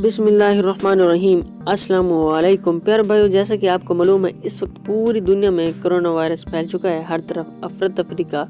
बिस्मिल्लाहिर्रहमानिर्रहीम। अस्सलाम वालेकुम प्यारे भाइयों, जैसा कि आपको मालूम है इस वक्त पूरी दुनिया में कोरोना वायरस फैल चुका है। हर तरफ अफरा तफरी का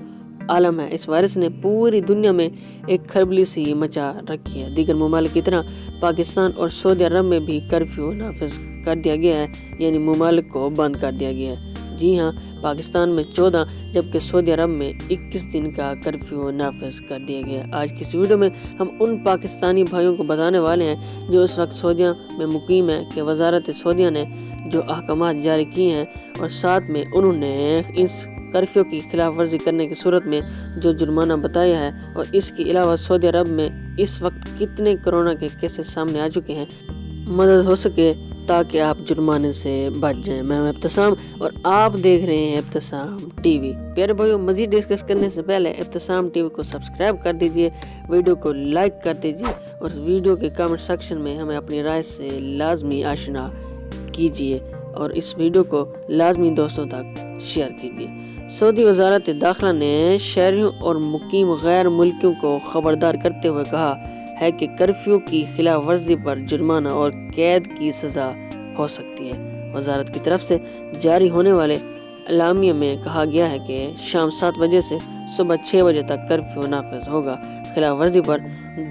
आलम है। इस वायरस ने पूरी दुनिया में एक खलबली सी मचा रखी है। दीगर ममालिक की तरह पाकिस्तान और सऊदी अरब में भी कर्फ्यू नाफिज कर दिया गया है, यानी ममालिक को बंद कर दिया गया है। जी हाँ, पाकिस्तान में 14 जबकि सऊदी अरब में 21 दिन का कर्फ्यू नाफिज कर दिया गया। आज की इस वीडियो में हम उन पाकिस्तानी भाइयों को बताने वाले हैं जो इस वक्त सऊदीया में मुकीम है कि वजारत सऊदीया ने जो अहकामात जारी किए हैं और साथ में उन्होंने इस कर्फ्यू की खिलाफ वर्जी करने की सूरत में जो जुर्माना बताया है, और इसके अलावा सऊदी अरब में इस वक्त कितने कोरोना के केसेस सामने आ चुके हैं, मदद हो सके ताकि आप जुर्माने से बच जाएं। मैं इब्तिसाम और आप देख रहे हैं इब्तिसाम टीवी। प्यारे भाइयों, मजीद डिस्कस करने से पहले इब्तिसाम टीवी को सब्सक्राइब कर दीजिए, वीडियो को लाइक कर दीजिए और वीडियो के कमेंट सेक्शन में हमें अपनी राय से लाजमी आशना कीजिए और इस वीडियो को लाजमी दोस्तों तक शेयर कीजिए। सऊदी वजारत दाखिला ने शहरियों और मुकीम गैर मुल्कियों को खबरदार करते हुए कहा है कि कर्फ्यू की खिलाफ वर्जी पर जुर्माना और कैद की सज़ा हो सकती है। वजारत की तरफ से जारी होने वाले एलामिया में कहा गया है कि शाम 7 बजे से सुबह 6 बजे तक कर्फ्यू नाफिज होगा। खिलाफ वर्जी पर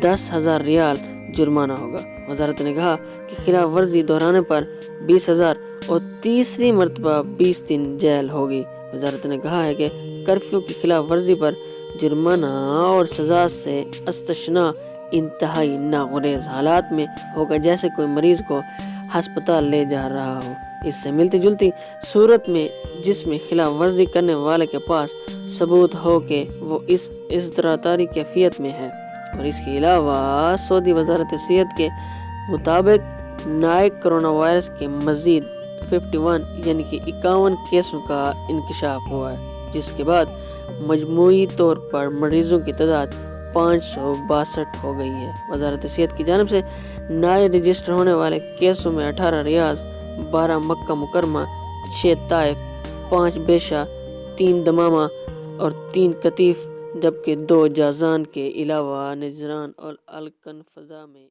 10,000 रियाल जुर्माना होगा। वजारत ने कहा कि खिलाफ वर्जी दोहराने पर 20,000 और तीसरी मरतबा 20 दिन जेल होगी। वजारत ने कहा है कि कर्फ्यू की खिलाफ वर्जी पर जुर्माना और सज़ा से अस्तशना इंतहाई नागुरेज हालात में होगा, जैसे कोई मरीज को हस्पताल ले जा रहा हो। इससे मिलती जुलती सूरत में जिसमें खिलाफ वर्जी करने वाले के पास सबूत हो कि वो इस इज़्रातारी कैफियत में है। और इसके अलावा सऊदी वजारत सेहत के मुताबिक नए कोरोना वायरस के मजीद 51 यानी कि 51 केसों का इंकशाफ हुआ है, जिसके बाद मजमूई तौर पर मरीजों की तादाद 562 हो गई है। वजारत सेहत की जानिब से नए रजिस्टर होने वाले केसों में 18 रियाज, 12 मक्का मुकरमा, 6 ताइफ, 5 बेशा, 3 दमामा और 3 कतीफ, जबकि 2 जाजान के अलावा निजरान और अलकन फजा में